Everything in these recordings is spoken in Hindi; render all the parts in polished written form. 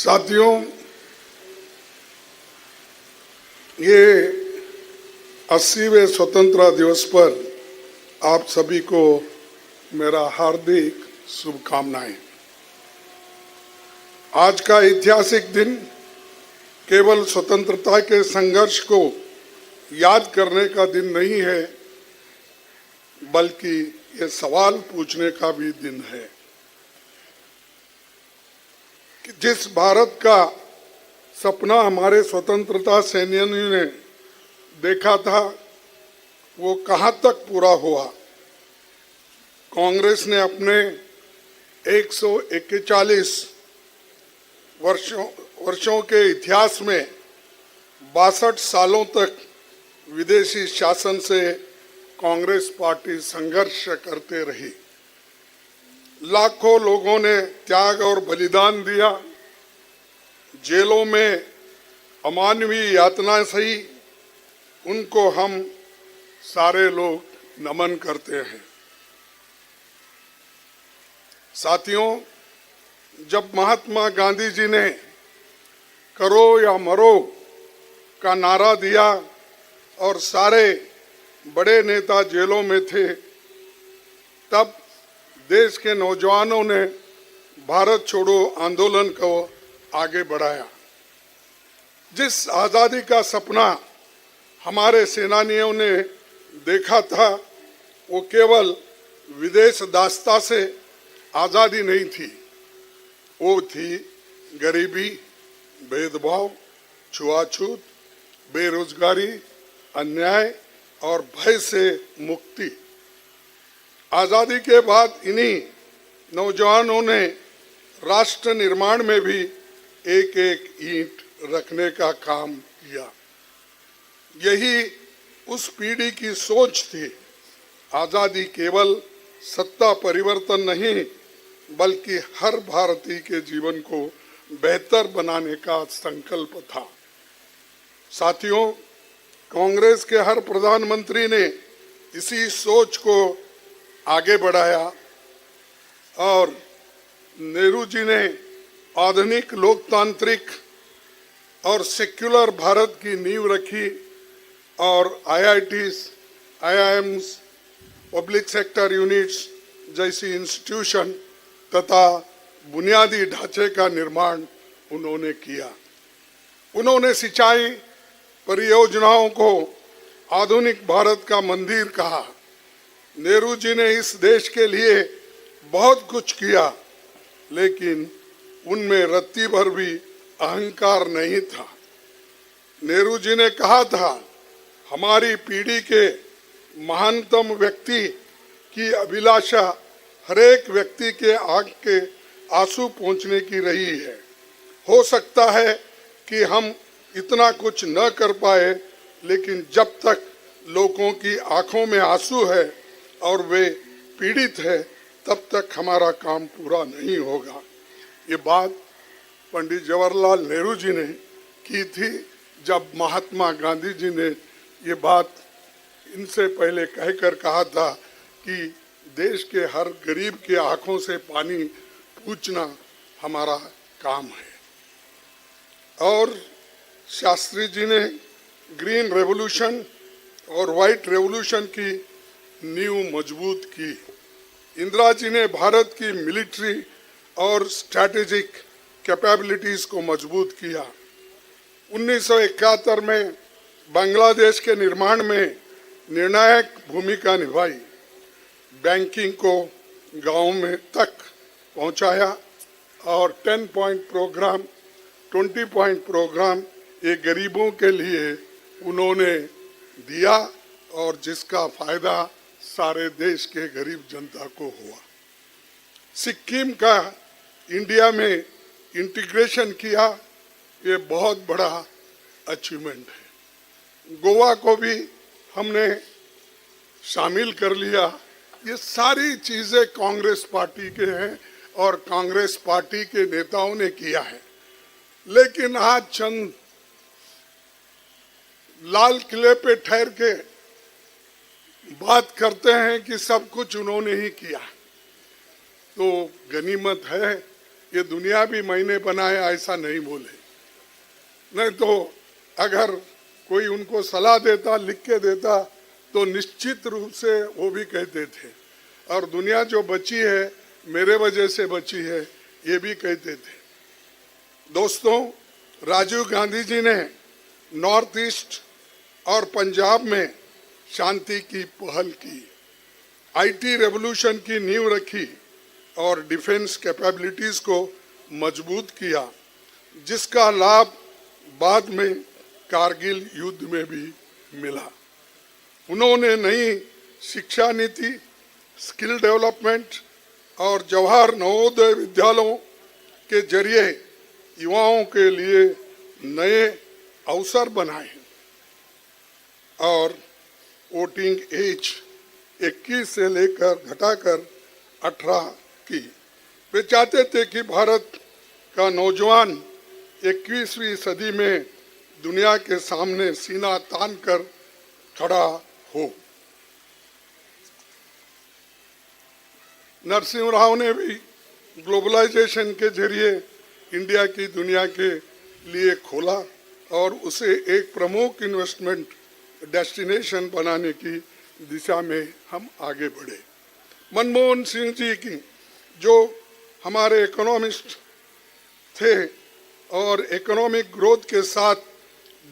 साथियों, ये 80वें स्वतंत्रता दिवस पर आप सभी को मेरा हार्दिक शुभकामनाएं। आज का ऐतिहासिक दिन केवल स्वतंत्रता के संघर्ष को याद करने का दिन नहीं है, बल्कि ये सवाल पूछने का भी दिन है कि जिस भारत का सपना हमारे स्वतंत्रता सेनानियों ने देखा था, वो कहां तक पूरा हुआ। कांग्रेस ने अपने 141 वर्षों के इतिहास में 62 सालों तक विदेशी शासन से कांग्रेस पार्टी संघर्ष करते रही। लाखों लोगों ने त्याग और बलिदान दिया, जेलों में अमानवीय यातना सही, उनको हम सारे लोग नमन करते हैं। साथियों, जब महात्मा गांधी जी ने करो या मरो का नारा दिया और सारे बड़े नेता जेलों में थे, तब देश के नौजवानों ने भारत छोड़ो आंदोलन को आगे बढ़ाया। जिस आज़ादी का सपना हमारे सेनानियों ने देखा था, वो केवल विदेश दास्ता से आज़ादी नहीं थी, वो थी गरीबी, भेदभाव, छुआछूत, बेरोजगारी, अन्याय और भय से मुक्ति। आज़ादी के बाद इन्हीं नौजवानों ने राष्ट्र निर्माण में भी एक एक ईंट रखने का काम किया। यही उस पीढ़ी की सोच थी। आज़ादी केवल सत्ता परिवर्तन नहीं, बल्कि हर भारतीय के जीवन को बेहतर बनाने का संकल्प था। साथियों, कांग्रेस के हर प्रधानमंत्री ने इसी सोच को आगे बढ़ाया और नेहरू जी ने आधुनिक लोकतांत्रिक और सेक्युलर भारत की नींव रखी और IITs, IIMs, public sector units जैसी इंस्टीट्यूशन तथा बुनियादी ढांचे का निर्माण उन्होंने किया। उन्होंने सिंचाई परियोजनाओं को आधुनिक भारत का मंदिर कहा। नेहरू जी ने इस देश के लिए बहुत कुछ किया, लेकिन उनमें रत्ती भर भी अहंकार नहीं था। नेहरू जी ने कहा था, हमारी पीढ़ी के महानतम व्यक्ति की अभिलाषा हरेक व्यक्ति के आंख के आंसू पोंछने की रही है। हो सकता है कि हम इतना कुछ न कर पाए, लेकिन जब तक लोगों की आंखों में आंसू है और वे पीड़ित है, तब तक हमारा काम पूरा नहीं होगा। ये बात पंडित जवाहरलाल नेहरू जी ने की थी, जब महात्मा गांधी जी ने ये बात इनसे पहले कहकर कहा था कि देश के हर गरीब के आंखों से पानी पूछना हमारा काम है। और शास्त्री जी ने ग्रीन रेवोल्यूशन और व्हाइट रेवोल्यूशन की नींव मजबूत की। इंदिरा जी ने भारत की मिलिट्री और स्ट्रैटेजिक कैपेबिलिटीज को मजबूत किया। 1971 में बांग्लादेश के निर्माण में निर्णायक भूमिका निभाई। बैंकिंग को गांव में तक पहुंचाया और 10 पॉइंट प्रोग्राम, 20 पॉइंट प्रोग्राम ये गरीबों के लिए उन्होंने दिया और जिसका फायदा सारे देश के गरीब जनता को हुआ। सिक्किम का इंडिया में इंटीग्रेशन किया, ये बहुत बड़ा अचीवमेंट है। गोवा को भी हमने शामिल कर लिया। ये सारी चीजें कांग्रेस पार्टी के हैं और कांग्रेस पार्टी के नेताओं ने किया है। लेकिन आज चंद लाल किले पे ठहर के बात करते हैं कि सब कुछ उन्होंने ही किया, तो गनीमत है ये दुनिया भी मैंने बनाया ऐसा नहीं बोले। नहीं तो अगर कोई उनको सलाह देता, लिख के देता, तो निश्चित रूप से वो भी कहते थे। और दुनिया जो बची है मेरे वजह से बची है, ये भी कहते थे। दोस्तों, राजीव गांधी जी ने नॉर्थ ईस्ट और पंजाब में शांति की पहल की, आईटी रेवोल्यूशन की नींव रखी और डिफेंस कैपेबिलिटीज को मजबूत किया, जिसका लाभ बाद में कारगिल युद्ध में भी मिला। उन्होंने नई शिक्षा नीति, स्किल डेवलपमेंट और जवाहर नवोदय विद्यालयों के जरिए युवाओं के लिए नए अवसर बनाए और वोटिंग एज 21 से लेकर घटाकर 18 की। वे चाहते थे कि भारत का नौजवान 21वीं सदी में दुनिया के सामने सीना तान कर खड़ा हो। नरसिंह राव ने भी ग्लोबलाइजेशन के जरिए इंडिया की दुनिया के लिए खोला और उसे एक प्रमुख इन्वेस्टमेंट डेस्टिनेशन बनाने की दिशा में हम आगे बढ़े। मनमोहन सिंह जी की जो हमारे इकोनॉमिस्ट थे और इकोनॉमिक ग्रोथ के साथ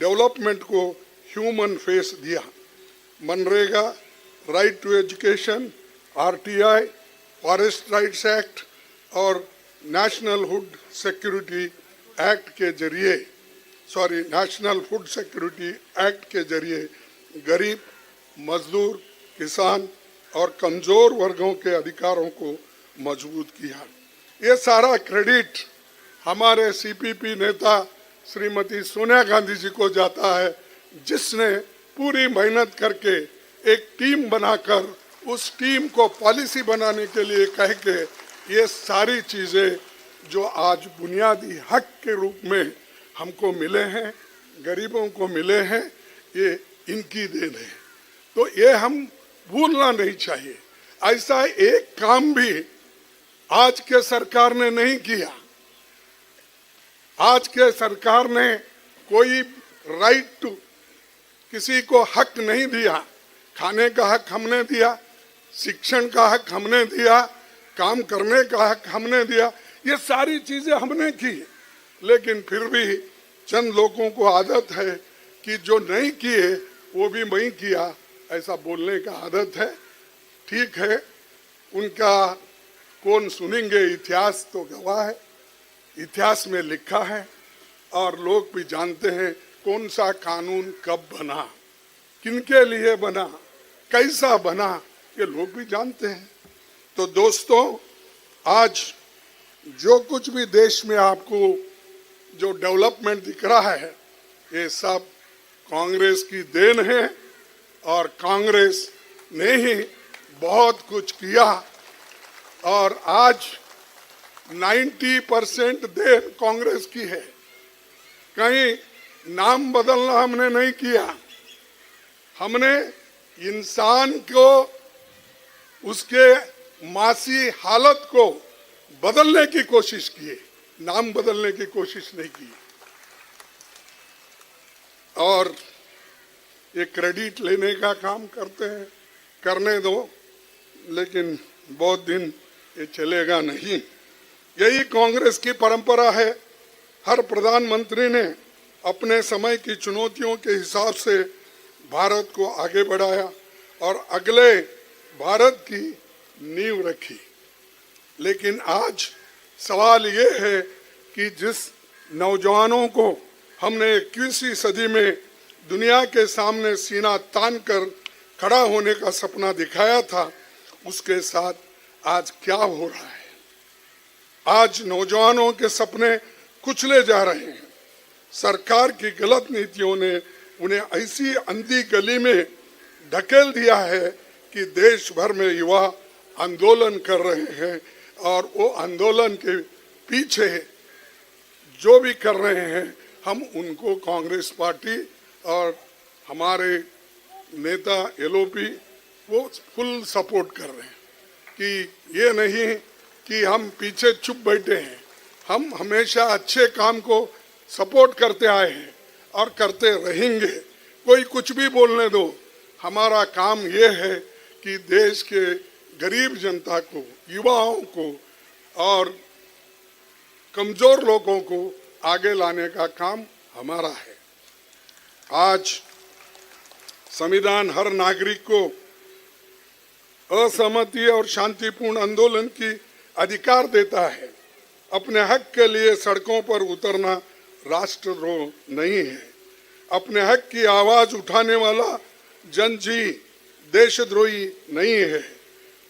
डेवलपमेंट को ह्यूमन फेस दिया। MNREGA, right to education, RTI, forest rights act और नेशनल फूड सिक्योरिटी एक्ट के जरिए नेशनल फूड सिक्योरिटी एक्ट के जरिए गरीब, मजदूर, किसान और कमजोर वर्गों के अधिकारों को मजबूत किया। ये सारा क्रेडिट हमारे सीपीपी नेता श्रीमती सोनिया गांधी जी को जाता है, जिसने पूरी मेहनत करके एक टीम बनाकर उस टीम को पॉलिसी बनाने के लिए कह के ये सारी चीजें जो आज बुनियादी हक के रूप में हमको मिले हैं, गरीबों को मिले हैं, ये इनकी देन है। तो ये हम भूलना नहीं चाहिए। ऐसा एक काम भी आज के सरकार ने नहीं किया। आज के सरकार ने कोई राइट टू किसी को हक नहीं दिया। खाने का हक हमने दिया, शिक्षण का हक हमने दिया, काम करने का हक हमने दिया, ये सारी चीजें हमने की। लेकिन फिर भी चंद लोगों को आदत है कि जो नहीं किए वो भी मैं किया, ऐसा बोलने का आदत है। ठीक है, उनका कौन सुनेंगे, इतिहास तो गवाह है, इतिहास में लिखा है और लोग भी जानते हैं कौन सा कानून कब बना, किनके लिए बना, कैसा बना, ये लोग भी जानते हैं। तो दोस्तों, आज जो कुछ भी देश में आपको जो डेवलपमेंट दिख रहा है, ये सब कांग्रेस की देन है और कांग्रेस ने ही बहुत कुछ किया। और आज 90% देन कांग्रेस की है। कहीं नाम बदलना हमने नहीं किया। हमने इंसान को, उसके मासी हालत को बदलने की कोशिश की, नाम बदलने की कोशिश नहीं की। और ये क्रेडिट लेने का काम करते हैं, करने दो, लेकिन बहुत दिन ये चलेगा नहीं। यही कांग्रेस की परंपरा है। हर प्रधानमंत्री ने अपने समय की चुनौतियों के हिसाब से भारत को आगे बढ़ाया और अगले भारत की नींव रखी। लेकिन आज सवाल ये है कि जिस नौजवानों को हमने 21वीं सदी में दुनिया के सामने सीना तान कर खड़ा होने का सपना दिखाया था, उसके साथ आज क्या हो रहा है। आज नौजवानों के सपने कुचले जा रहे हैं। सरकार की गलत नीतियों ने उन्हें ऐसी अंधी गली में ढकेल दिया है कि देश भर में युवा आंदोलन कर रहे हैं और वो आंदोलन के पीछे जो भी कर रहे हैं, हम उनको कांग्रेस पार्टी और हमारे नेता एलओपी वो फुल सपोर्ट कर रहे हैं कि ये नहीं कि हम पीछे चुप बैठे हैं। हम हमेशा अच्छे काम को सपोर्ट करते आए हैं और करते रहेंगे। कोई कुछ भी बोलने दो, हमारा काम ये है कि देश के गरीब जनता को, युवाओं को और कमजोर लोगों को आगे लाने का काम हमारा है। आज संविधान हर नागरिक को असहमति और शांतिपूर्ण आंदोलन की अधिकार देता है। अपने हक के लिए सड़कों पर उतरना राष्ट्रद्रोह नहीं है। अपने हक की आवाज उठाने वाला जनजी देशद्रोही नहीं है।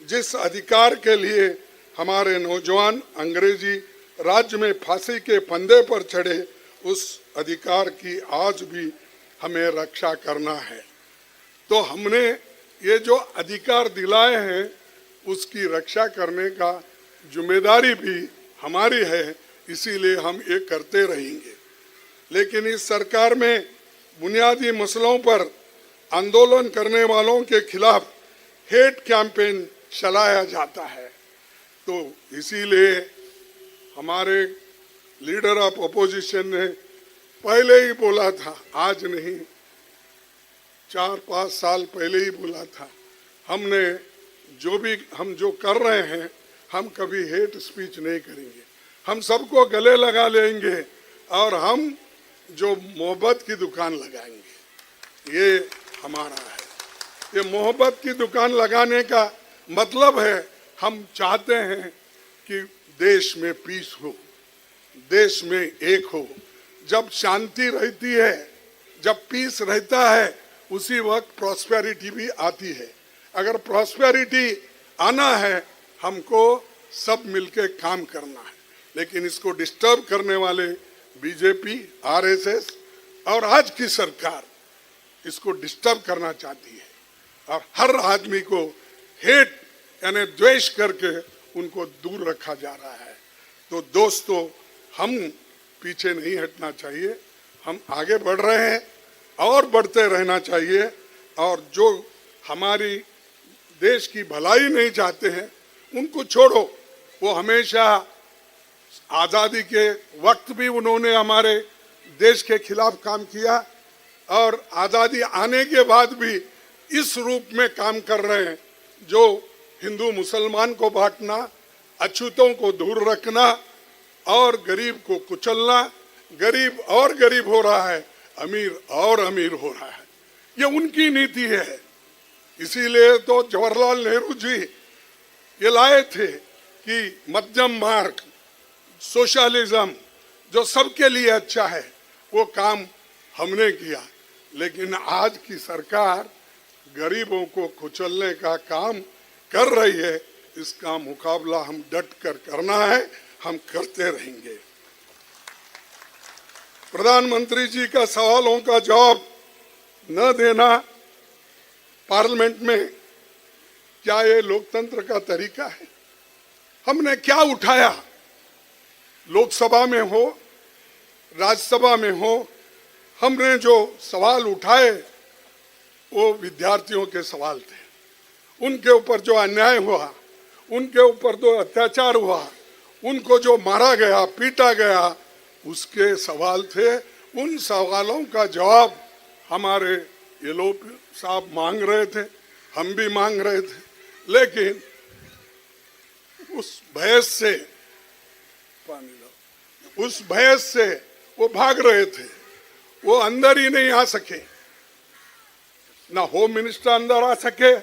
जिस अधिकार के लिए हमारे नौजवान अंग्रेजी राज्य में फांसी के फंदे पर चढ़े, उस अधिकार की आज भी हमें रक्षा करना है। तो हमने ये जो अधिकार दिलाए हैं उसकी रक्षा करने का जिम्मेदारी भी हमारी है, इसीलिए हम ये करते रहेंगे। लेकिन इस सरकार में बुनियादी मसलों पर आंदोलन करने वालों के खिलाफ हेट कैंपेन चलाया जाता है। तो इसीलिए हमारे लीडर ऑफ अपोजिशन ने पहले ही बोला था, आज नहीं 4-5 साल पहले ही बोला था, हमने हम जो कर रहे हैं, हम कभी हेट स्पीच नहीं करेंगे। हम सबको गले लगा लेंगे और हम जो मोहब्बत की दुकान लगाएंगे, ये हमारा है। ये मोहब्बत की दुकान लगाने का मतलब है हम चाहते हैं कि देश में पीस हो, देश में एक हो। जब शांति रहती है, जब पीस रहता है, उसी वक्त प्रॉस्पेरिटी भी आती है। अगर प्रॉस्पेरिटी आना है, हमको सब मिलके काम करना है। लेकिन इसको डिस्टर्ब करने वाले बीजेपी, आरएसएस और आज की सरकार इसको डिस्टर्ब करना चाहती है और हर आदमी को हेट यानी द्वेष करके उनको दूर रखा जा रहा है। तो दोस्तों, हम पीछे नहीं हटना चाहिए, हम आगे बढ़ रहे हैं और बढ़ते रहना चाहिए। और जो हमारी देश की भलाई नहीं चाहते हैं उनको छोड़ो। वो हमेशा आज़ादी के वक्त भी उन्होंने हमारे देश के खिलाफ काम किया और आज़ादी आने के बाद भी इस रूप में काम कर रहे हैं, जो हिंदू मुसलमान को बांटना, अछूतों को दूर रखना और गरीब को कुचलना। गरीब और गरीब हो रहा है, अमीर और अमीर हो रहा है। ये उनकी नीति है। इसीलिए तो जवाहरलाल नेहरू जी ये लाए थे कि मध्यम मार्ग, सोशलिज्म, जो सबके लिए अच्छा है, वो काम हमने किया। लेकिन आज की सरकार गरीबों को कुचलने का काम कर रही है। इसका मुकाबला हम डट कर करना है, हम करते रहेंगे। प्रधानमंत्री जी का सवालों का जवाब न देना पार्लियामेंट में, क्या ये लोकतंत्र का तरीका है? हमने क्या उठाया? लोकसभा में हो, राज्यसभा में हो, हमने जो सवाल उठाए वो विद्यार्थियों के सवाल थे। उनके ऊपर जो अन्याय हुआ, उनके ऊपर जो अत्याचार हुआ, उनको जो मारा गया, पीटा गया, उसके सवाल थे। उन सवालों का जवाब हमारे ये लोग साहब मांग रहे थे, हम भी मांग रहे थे। लेकिन उस बहस से वो भाग रहे थे, वो अंदर ही नहीं आ सके। ना होम मिनिस्टर अंदर आ सके,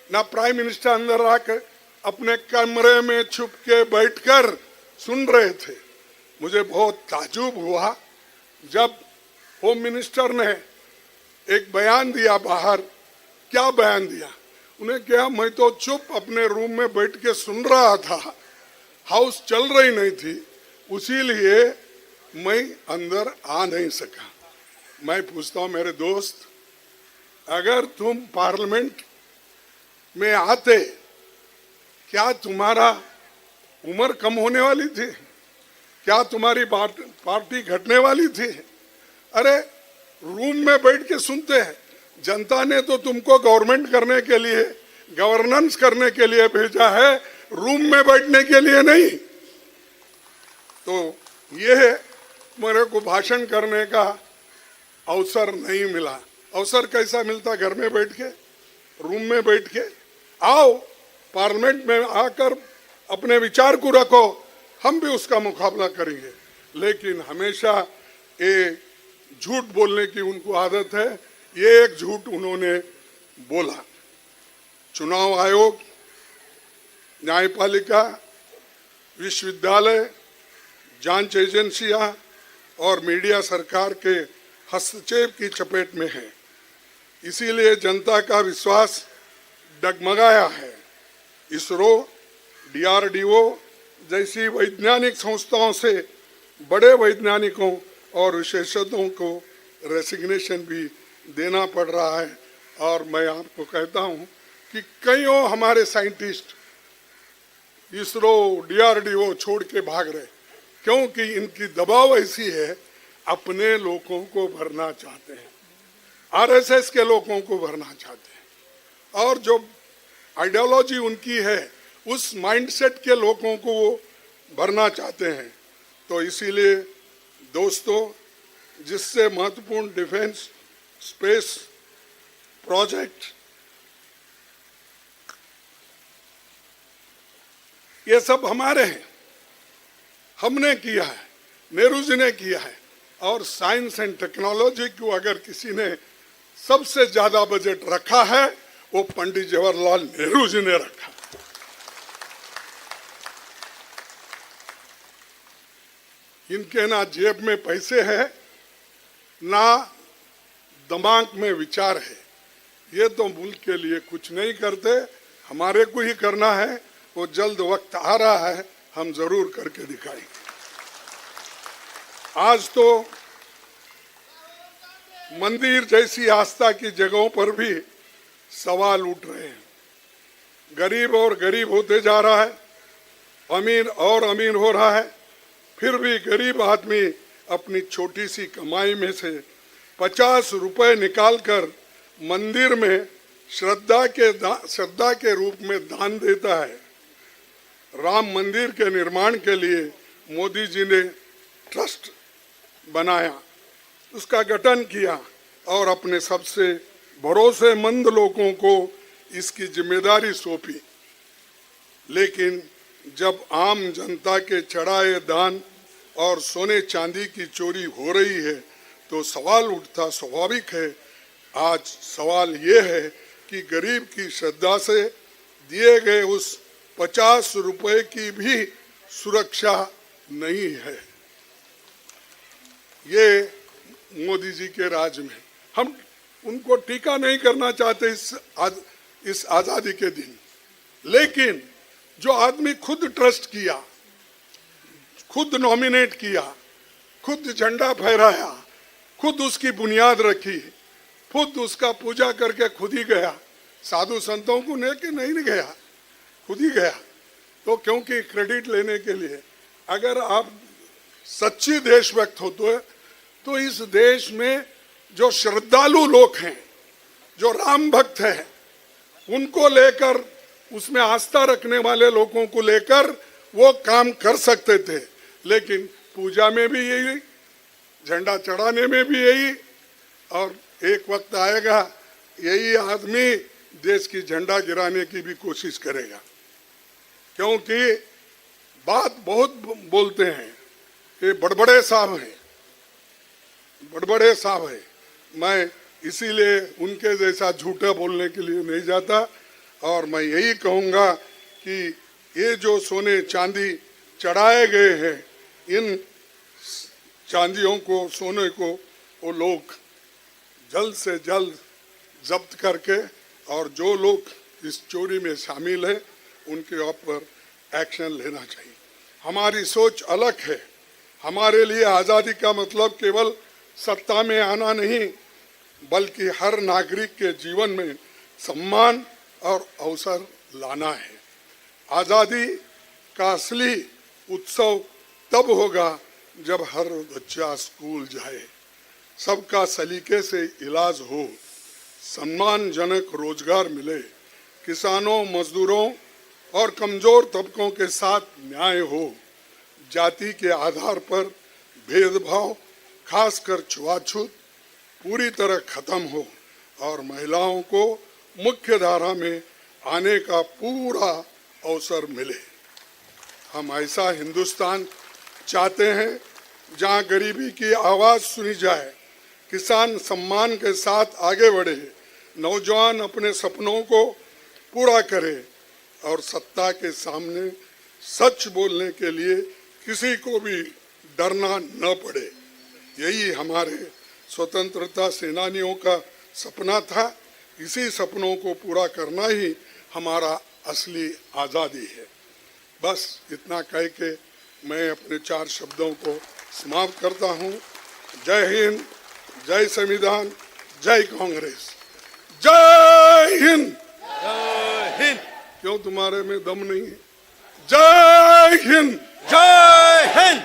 ना प्राइम मिनिस्टर अंदर आकर अपने कमरे में छुप के बैठकर सुन रहे थे। मुझे बहुत ताज्जुब हुआ जब होम मिनिस्टर ने एक बयान दिया बाहर। क्या बयान दिया? उन्हें क्या, मैं तो चुप अपने रूम में बैठ के सुन रहा था, हाउस चल रही नहीं थी, उसीलिए मैं अंदर आ नहीं सका। मैं पूछता हूं मेरे दोस्त, अगर तुम पार्लियामेंट में आते, क्या तुम्हारा उम्र कम होने वाली थी? क्या तुम्हारी पार्टी घटने वाली थी? अरे रूम में बैठ के सुनते हैं। जनता ने तो तुमको गवर्नमेंट करने के लिए, गवर्नेंस करने के लिए भेजा है, रूम में बैठने के लिए नहीं। तो ये मेरे को भाषण करने का अवसर नहीं मिला। अवसर कैसा मिलता? घर में बैठ के, रूम में बैठ के। आओ पार्लियामेंट में आकर अपने विचार को रखो, हम भी उसका मुकाबला करेंगे। लेकिन हमेशा ये झूठ बोलने की उनको आदत है। ये एक झूठ उन्होंने बोला। चुनाव आयोग, न्यायपालिका, विश्वविद्यालय, जांच एजेंसियां और मीडिया सरकार के हस्तक्षेप की चपेट में है। इसीलिए जनता का विश्वास डगमगाया है। इसरो, डीआरडीओ जैसी वैज्ञानिक संस्थाओं से बड़े वैज्ञानिकों और विशेषज्ञों को रेसिग्नेशन भी देना पड़ रहा है। और मैं आपको कहता हूं कि कईयों हमारे साइंटिस्ट इसरो, डीआरडीओ छोड़ के भाग रहे, क्योंकि इनकी दबाव ऐसी है, अपने लोगों को भरना चाहते हैं, आरएसएस के लोगों को भरना चाहते हैं, और जो आइडियोलॉजी उनकी है उस माइंडसेट के लोगों को वो भरना चाहते हैं। तो इसीलिए दोस्तों, जिससे महत्वपूर्ण डिफेंस स्पेस प्रोजेक्ट, ये सब हमारे हैं, हमने किया है, नेहरू जी ने किया है। और साइंस एंड टेक्नोलॉजी को अगर किसी ने सबसे ज्यादा बजट रखा है, वो पंडित जवाहरलाल नेहरू जी ने रखा। इनके ना जेब में पैसे हैं, ना दिमाग में विचार है। ये तो मुल्क के लिए कुछ नहीं करते, हमारे को ही करना है। वो जल्द वक्त आ रहा है, हम जरूर करके दिखाएंगे। आज तो मंदिर जैसी आस्था की जगहों पर भी सवाल उठ रहे हैं। गरीब और गरीब होते जा रहा है, अमीर और अमीर हो रहा है। फिर भी गरीब आदमी अपनी छोटी सी कमाई में से 50 रुपए निकालकर मंदिर में श्रद्धा के रूप में दान देता है। राम मंदिर के निर्माण के लिए मोदी जी ने ट्रस्ट बनाया, उसका गठन किया और अपने सबसे भरोसेमंद लोगों को इसकी जिम्मेदारी सौंपी। लेकिन जब आम जनता के चढ़ाए दान और सोने चांदी की चोरी हो रही है, तो सवाल उठता स्वाभाविक है। आज सवाल ये है कि गरीब की श्रद्धा से दिए गए उस 50 रुपए की भी सुरक्षा नहीं है। ये मोदी जी के राज में, हम उनको टीका नहीं करना चाहते इस आजादी के दिन। लेकिन जो आदमी खुद ट्रस्ट किया, खुद नॉमिनेट किया, खुद झंडा फहराया, खुद उसकी बुनियाद रखी, खुद उसका पूजा करके खुद ही गया, साधु संतों को लेके नहीं गया, खुद ही गया। तो क्योंकि क्रेडिट लेने के लिए, अगर आप सच्ची देशभक्त होते तो इस देश में जो श्रद्धालु लोग हैं, जो राम भक्त हैं, उनको लेकर, उसमें आस्था रखने वाले लोगों को लेकर वो काम कर सकते थे। लेकिन पूजा में भी यही, झंडा चढ़ाने में भी यही, और एक वक्त आएगा यही आदमी देश की झंडा गिराने की भी कोशिश करेगा। क्योंकि बात बहुत बोलते हैं, ये बड़बड़े साहब हैं, बड़बड़े साहब हैं। मैं इसीलिए उनके जैसा झूठा बोलने के लिए नहीं जाता। और मैं यही कहूँगा कि ये जो सोने चांदी चढ़ाए गए हैं, इन चांदियों को, सोने को वो लोग जल्द से जल्द जब्त करके, और जो लोग इस चोरी में शामिल हैं उनके ऊपर एक्शन लेना चाहिए। हमारी सोच अलग है। हमारे लिए आज़ादी का मतलब केवल सत्ता में आना नहीं, बल्कि हर नागरिक के जीवन में सम्मान और अवसर लाना है। आज़ादी का असली उत्सव तब होगा जब हर बच्चा स्कूल जाए, सबका सलीके से इलाज हो, सम्मानजनक रोजगार मिले, किसानों, मजदूरों और कमजोर तबकों के साथ न्याय हो, जाति के आधार पर भेदभाव, खासकर छुआछूत पूरी तरह खत्म हो और महिलाओं को मुख्य धारा में आने का पूरा अवसर मिले। हम ऐसा हिंदुस्तान चाहते हैं जहां गरीबी की आवाज सुनी जाए, किसान सम्मान के साथ आगे बढ़े, नौजवान अपने सपनों को पूरा करे और सत्ता के सामने सच बोलने के लिए किसी को भी डरना न पड़े। यही हमारे स्वतंत्रता सेनानियों का सपना था। इसी सपनों को पूरा करना ही हमारा असली आज़ादी है। बस इतना कह के मैं अपने 4 शब्दों को समाप्त करता हूँ। जय हिंद, जय संविधान, जय कांग्रेस, जय हिंद। जय हिंद। क्यों तुम्हारे में दम नहीं है? जय हिंद, जय हिंद।